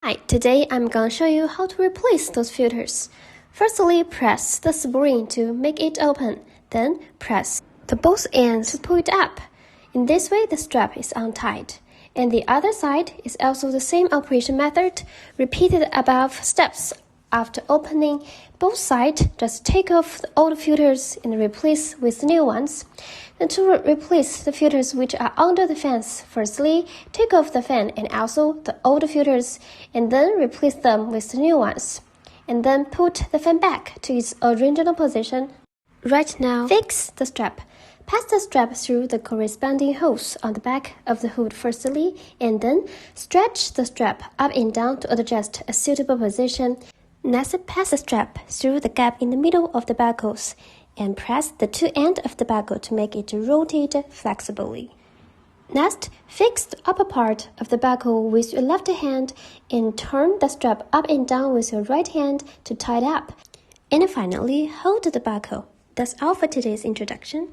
Hi, today I'm gonna show you how to replace those filters. Firstly, press the spring to make it open, then press the both ends to pull it up. In this way, the strap is untied. And the other side is also the same operation method, repeated above steps. After opening both sides, just take off the old filters and replace with new ones. And to replace the filters which are under the fans, firstly, take off the fan and also the old filters, and then replace them with the new ones. And then put the fan back to its original position. Right now, fix the strap. Pass the strap through the corresponding holes on the back of the hood firstly, and then stretch the strap up and down to adjust a suitable position. Next, pass the strap through the gap in the middle of the buckles and press the two ends of the buckle to make it rotate flexibly. Next, fix the upper part of the buckle with your left hand and turn the strap up and down with your right hand to tie it up. And finally, hold the buckle. That's all for today's introduction.